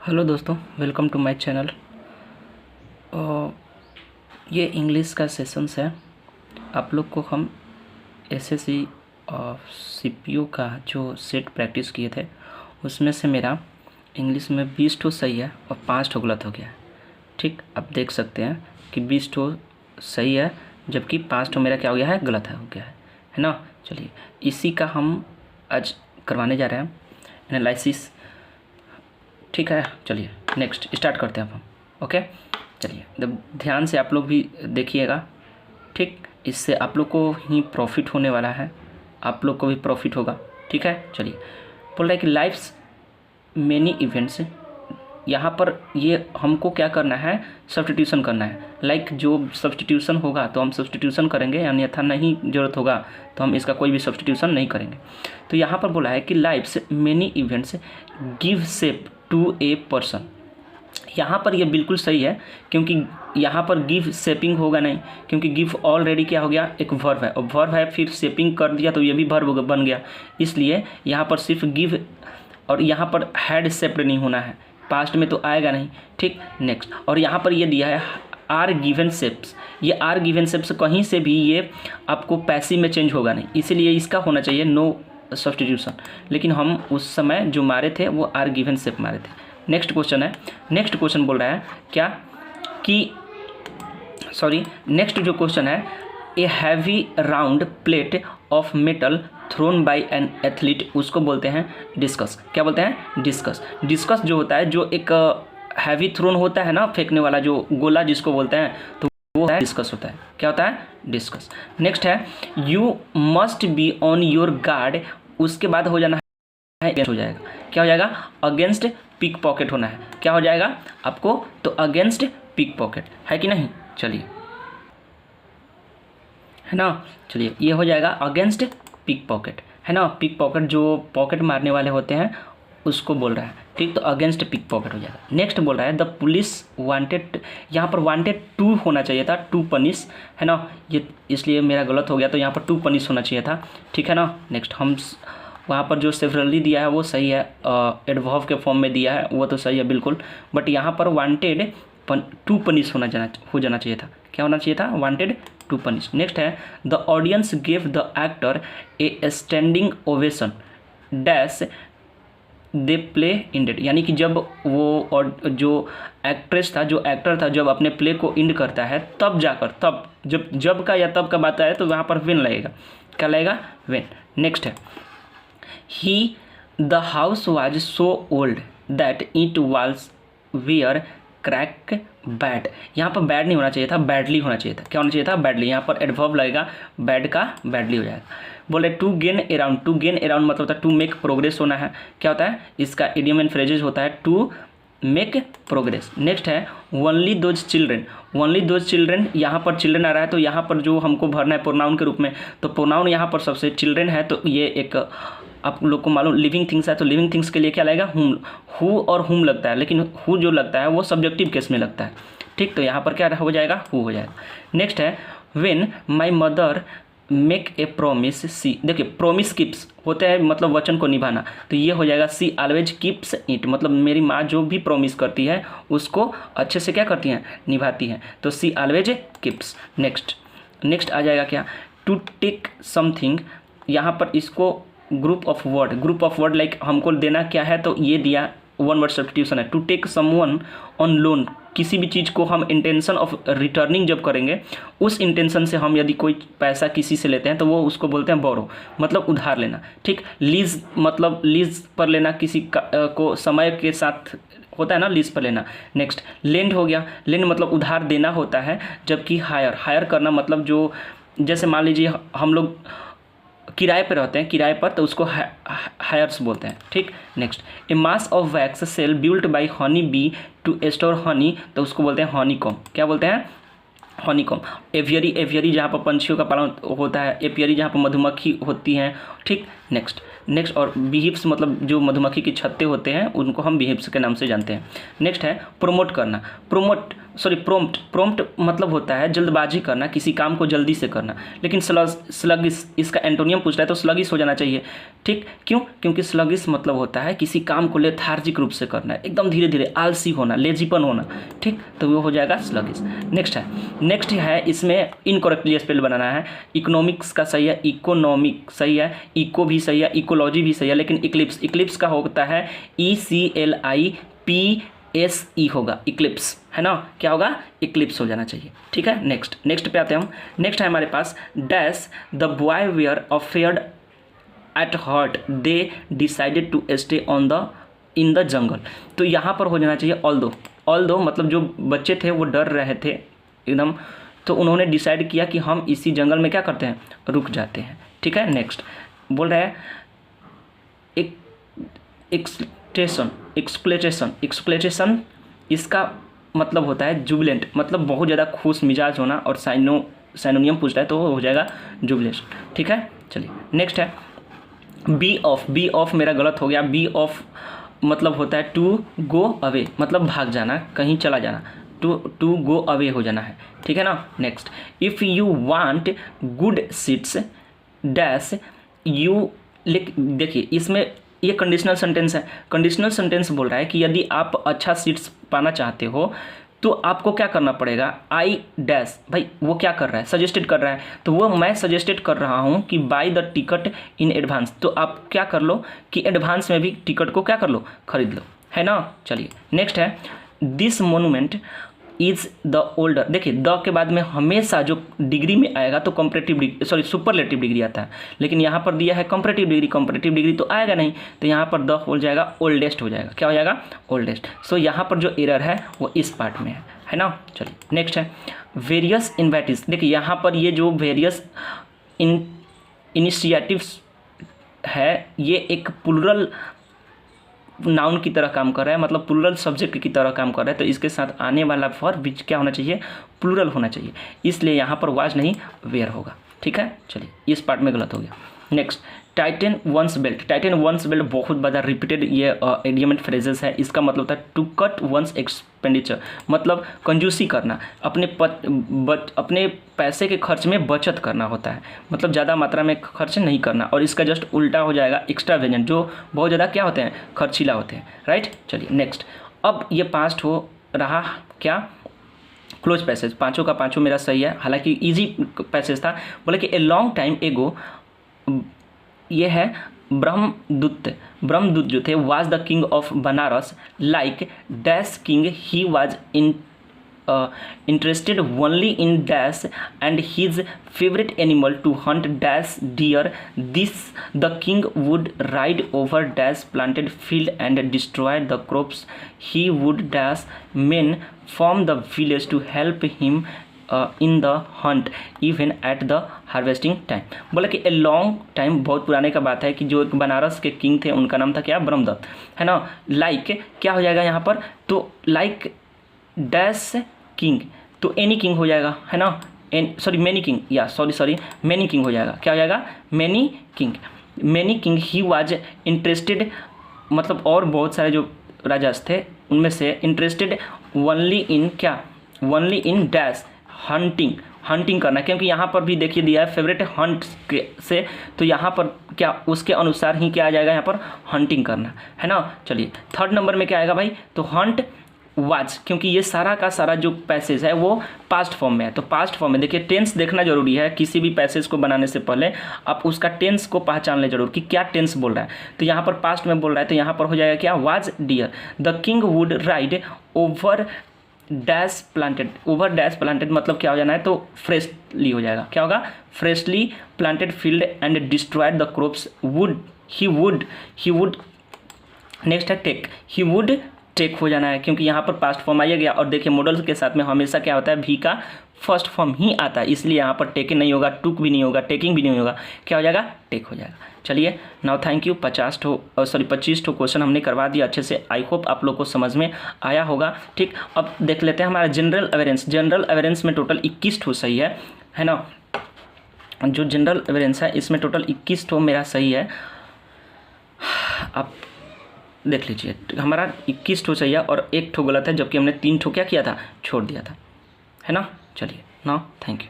Hello दोस्तों, welcome to my channel. ये English का सेशंस है। आप लोग को हम एसएससी सीपीओ का जो सेट प्रैक्टिस किए थे उसमें से मेरा इंग्लिश में 20 ठो सही है और 5 ठो गलत हो गया है। ठीक, आप देख सकते हैं कि 20 ठो सही है जबकि 5 ठो मेरा क्या हो गया है, गलत हो गया है ना। चलिए, इसी का हम आज करवाने जा रहे हैं एनालिसिस। ठीक है, चलिए नेक्स्ट स्टार्ट करते हैं अब हम। ओके, चलिए ध्यान से आप लोग भी देखिएगा। ठीक, इससे आप लोग को ही प्रॉफिट होने वाला है, आप लोग को भी प्रॉफिट होगा। ठीक है, चलिए बोल रहा है कि लाइफ्स मेनी इवेंट्स। यहाँ पर ये हमको क्या करना है, सब्स्टिट्यूशन करना है। लाइक जो सब्स्टिट्यूशन होगा तो हम सब्स्टिट्यूशन करेंगे, अन्यथा नहीं ज़रूरत होगा तो हम इसका कोई भी सब्स्टिट्यूशन नहीं करेंगे। तो यहाँ पर बोला है कि life's many events give shape to a person. यहाँ पर ये बिल्कुल सही है क्योंकि यहाँ पर गिव शेपिंग होगा नहीं, क्योंकि गिव ऑलरेडी क्या हो गया, एक वर्ब है और वर्ब है, फिर शेपिंग कर दिया तो ये भी वर्ब बन गया। इसलिए यहाँ पर सिर्फ गिव और यहाँ पर हैड शेप्ड नहीं होना है, पास्ट में तो आएगा नहीं। ठीक, नेक्स्ट। और यहाँ पर ये दिया है आर गिवन शेप्स। ये आर गिवन शेप्स कहीं से भी ये आपको पैसिव में चेंज होगा नहीं, इसीलिए इसका होना चाहिए नो सब्स्टिट्यूशन। लेकिन हम उस समय जो मारे थे वो आर गिवन शेप मारे थे। नेक्स्ट क्वेश्चन है, नेक्स्ट क्वेश्चन बोल रहा है क्या कि नेक्स्ट जो क्वेश्चन है, a heavy round plate of metal thrown by an athlete, उसको बोलते हैं डिस्कस। क्या बोलते हैं, डिस्कस। डिस्कस जो होता है, जो एक हैवी थ्रोन होता है ना, फेंकने वाला जो गोला जिसको बोलते हैं, तो वो है डिस्कस होता है। क्या होता है, डिस्कस। नेक्स्ट है you must be on your guard. उसके बाद हो जाना है अगेंस्ट, हो जाएगा क्या हो जाएगा, अगेंस्ट पिक पॉकेट होना है। क्या हो जाएगा आपको, तो अगेंस्ट पिक पॉकेट है कि नहीं। चलिए, है ना, चलिए ये हो जाएगा अगेंस्ट पिक पॉकेट, है ना। पिक पॉकेट जो पॉकेट मारने वाले होते हैं उसको बोल रहा है। ठीक, तो अगेंस्ट पिक पॉकेट हो जाएगा। नेक्स्ट बोल रहा है द पुलिस वांटेड। यहाँ पर वांटेड टू होना चाहिए था, टू पनिश, है ना, ये इसलिए मेरा गलत हो गया, तो यहाँ पर टू पनिश होना चाहिए था। ठीक है ना। नेक्स्ट, हम वहाँ पर जो सेवरली दिया है वो सही है, एडवर्ब के फॉर्म में दिया है वो तो सही है बिल्कुल, बट यहाँ पर वांटेड टू पनिश हो जाना चाहिए था। क्या होना चाहिए था, वांटेड टू पनिश। नेक्स्ट है the audience gave the actor A standing ovation dash they play ended. यानी कि जब वो और जो एक्ट्रेस था, जो एक्टर था, जब अपने प्ले को इंड करता है तब जाकर, तब जब का या तब का बात आए तो वहाँ पर वेन लगेगा। क्या लगेगा, वेन। नेक्स्ट है ही the house was so old that it was where crack bad. यहाँ पर बैड नहीं होना चाहिए था, बैडली होना चाहिए था। क्या होना चाहिए था, बैडली। यहाँ पर एडवर्ब लगेगा, बैड का बैडली हो जाएगा। बोले to gain around. To gain around मतलब होता है टू मेक प्रोग्रेस होना है। क्या होता है, इसका इडियम एंड फ्रेजेज होता है टू मेक प्रोग्रेस। नेक्स्ट है only those children. Only those children, यहाँ पर चिल्ड्रेन आ रहा है तो यहाँ पर जो हमको भरना है प्रोनाउन के रूप में, तो प्रोनाउन यहाँ पर सबसे चिल्ड्रेन है, तो ये एक आप लोग को मालूम लिविंग थिंग्स है, तो लिविंग थिंग्स के लिए क्या लगेगा, हुम। हु और हुम लगता है, लेकिन हु जो लगता है वो सब्जेक्टिव केस में लगता है। ठीक, तो यहाँ पर क्या हो जाएगा, हु हो जाएगा। नेक्स्ट है when my mother make a promise see. देखिए प्रोमिस कीप्स होते हैं मतलब वचन को निभाना, तो ये हो जाएगा सी ऑलवेज कीप्स इट। मतलब मेरी माँ जो भी प्रोमिस करती है उसको अच्छे से क्या करती हैं, निभाती हैं, तो सी ऑलवेज कीप्स। नेक्स्ट आ जाएगा क्या, टू टेक समथिंग। यहाँ पर इसको ग्रुप ऑफ वर्ड लाइक हमको देना क्या है, तो ये दिया वन वर्ड सब्स्टिट्यूशन है। To take someone on loan. किसी भी चीज़ को हम इंटेंशन ऑफ रिटर्निंग जब करेंगे, उस इंटेंशन से हम यदि कोई पैसा किसी से लेते हैं तो वो उसको बोलते हैं बोरो, मतलब उधार लेना। ठीक, लीज मतलब लीज पर लेना, किसी को समय के साथ होता है ना लीज पर लेना। नेक्स्ट लेंड हो गया, लेंड मतलब उधार देना होता है, जबकि हायर करना मतलब जो, जैसे मान लीजिए हम लोग किराए पर रहते हैं, किराए पर, तो उसको हायर्स बोलते हैं। ठीक, next a mass of wax cell built by honey bee to store honey, तो उसको बोलते हैं हनी कॉम। क्या बोलते हैं, हनी कॉम। एवियरी जहाँ पर पंछियों का पालन होता है, एपियरी जहाँ पर मधुमक्खी होती हैं। ठीक, नेक्स्ट और बीहिप्स मतलब जो मधुमक्खी की छत्ते होते हैं उनको हम बीहिप्स के नाम से जानते हैं। नेक्स्ट है प्रोमोट करना। सॉरी प्रोम्प्ट मतलब होता है जल्दबाजी करना, किसी काम को जल्दी से करना। लेकिन स्लगिश इसका एंटोनियम पूछ रहा है तो स्लगिश हो जाना चाहिए। ठीक, क्यों? क्योंकि स्लगिश मतलब होता है किसी काम को लेथार्जिक रूप से करना, एकदम धीरे धीरे, आलसी होना, लेजीपन होना। ठीक, तो वो हो जाएगा स्लगिश। नेक्स्ट है इसमें इनकरेक्टली स्पेल बनाना है। इकोनॉमिक्स का सही है, इकोनॉमिक सही है, इको भी सही है, इकोलॉजी भी सही है, लेकिन इक्लिप्स का होता है ECLIPSE होगा, इक्लिप्स है ना। क्या होगा? इक्लिप्स हो जाना चाहिए। ठीक है, नेक्स्ट पे आते हैं हम। नेक्स्ट है हमारे पास dash the boy were afraid at heart they decided to stay in the jungle. तो यहाँ पर हो जाना चाहिए ऑल्दो मतलब जो बच्चे थे वो डर रहे थे एकदम, तो उन्होंने डिसाइड किया कि हम इसी जंगल में क्या करते हैं, रुक जाते हैं। ठीक है, नेक्स्ट बोल रहा है एक्सप्लेटेशन इसका मतलब होता है जुबिलेंट, मतलब बहुत ज़्यादा खुश मिजाज होना, और साइनोनियम पूछ रहा है तो हो जाएगा जुबिलेशन। ठीक है, चलिए नेक्स्ट है बी ऑफ मेरा गलत हो गया। बी ऑफ मतलब होता है टू गो अवे, मतलब भाग जाना, कहीं चला जाना, टू गो अवे हो जाना है। ठीक है ना। Next, if you want good seats dash you, देखिए इसमें ये कंडीशनल सेंटेंस है। कंडीशनल सेंटेंस बोल रहा है कि यदि आप अच्छा सीट्स पाना चाहते हो तो आपको क्या करना पड़ेगा, आई डैश, भाई वो क्या कर रहा है, सजेस्टेड कर रहा है, तो वो मैं सजेस्टेड कर रहा हूँ कि by the ticket in advance, तो आप क्या कर लो कि एडवांस में भी टिकट को क्या कर लो, खरीद लो, है ना। चलिए नेक्स्ट है this monument is the older. देखिए द के बाद में हमेशा जो डिग्री में आएगा तो सुपरलेटिव डिग्री आता है, लेकिन यहाँ पर दिया है कंपैरेटिव डिग्री तो आएगा नहीं, तो यहाँ पर द हो जाएगा ओल्डेस्ट हो जाएगा। क्या हो जाएगा, ओल्डेस्ट। सो यहाँ पर जो एरर है वो इस पार्ट में है ना। चलिए नेक्स्ट है वेरियस इन्वाइटीज। देखिए यहाँ पर ये जो वेरियस इनिशिएटिव्स है ये एक प्लूरल नाउन की तरह काम कर रहा है, मतलब प्लूरल सब्जेक्ट की तरह काम कर रहा है, तो इसके साथ आने वाला वर्ब क्या होना चाहिए, प्लूरल होना चाहिए, इसलिए यहाँ पर वाज नहीं वेयर होगा। ठीक है, चलिए इस पार्ट में गलत हो गया। नेक्स्ट टाइटन वंस बेल्ट बहुत बड़ा रिपीटेड ये इडियम फ्रेजेस है। इसका मतलब होता है टू कट वंस एक्सपेंडिचर, मतलब कंजूसी करना, अपने पैसे के खर्च में बचत करना होता है, मतलब ज़्यादा मात्रा में खर्च नहीं करना। और इसका जस्ट उल्टा हो जाएगा एक्स्ट्रावेजेंट, जो बहुत ज़्यादा क्या होते हैं, खर्चीला होते हैं। राइट, चलिए नेक्स्ट। अब ये पास्ट हो रहा क्या, क्लोज पैसेज, पाँचों का पाँचों मेरा सही है, हालांकि इजी पैसेज था। बोले कि ए लॉन्ग टाइम एगो, ये है ब्रह्मदूत जो थे was the king of Banaras like dash king he was interested only in dash and his favorite animal to hunt dash deer. This the king would ride over dash planted field and destroy the crops. He would dash men from the village to help him in the hunt even at the harvesting time. बोला कि a long time, बहुत पुराने का बात है कि जो एक बनारस के किंग थे उनका नाम था क्या, ब्रह्मदत्त, है ना। लाइक क्या हो जाएगा यहाँ पर, तो लाइक डैश किंग, तो एनी किंग हो जाएगा, है ना। मैनी किंग, या मैनी किंग हो जाएगा। क्या हो जाएगा, many king. He was interested, मतलब और बहुत सारे जो राजा थे उनमें से interested only in dash hunting करना, क्योंकि यहाँ पर भी देखिए दिया है फेवरेट हंट से, तो यहाँ पर क्या उसके अनुसार ही क्या आ जाएगा, यहाँ पर हंटिंग करना, है ना। चलिए थर्ड नंबर में क्या आएगा भाई, तो हंट वाज, क्योंकि ये सारा का सारा जो पैसेज है वो पास्ट फॉर्म में है, तो पास्ट फॉर्म में देखिए टेंस देखना जरूरी है। किसी भी पैसेज को बनाने से पहले आप उसका टेंस को पहचान ले जरूर कि क्या टेंस बोल रहा है। तो यहाँ पर पास्ट में बोल रहा है, तो यहाँ पर हो जाएगा क्या, was dear the king would ride over dash planted मतलब क्या हो जाना है, तो फ्रेशली हो जाएगा। क्या होगा, freshly planted field and destroyed the crops. He would next है टेक, ही वुड टेक हो जाना है, क्योंकि यहाँ पर पास्ट फॉर्म आ गया। और देखिए मॉडल्स के साथ में हमेशा क्या होता है, भी का फर्स्ट फॉर्म ही आता है, इसलिए यहाँ पर टेकिंग नहीं होगा, टुक भी नहीं होगा, टेकिंग भी नहीं होगा, क्या हो जाएगा, टेक हो जाएगा। चलिए नाउ थैंक यू। 25 क्वेश्चन हमने करवा दिया अच्छे से। आई होप आप लोग को समझ में आया होगा। ठीक, अब देख लेते हैं हमारा जनरल अवेरेंस में टोटल 21 सही है ना। जो जनरल अवेरेंस है इसमें टोटल 21 मेरा सही है। अब देख लीजिए हमारा 21 ठो सही है और 1 ठो गलत है, जबकि हमने 3 ठो क्या किया था, छोड़ दिया था, है ना। चलिए नाउ थैंक यू।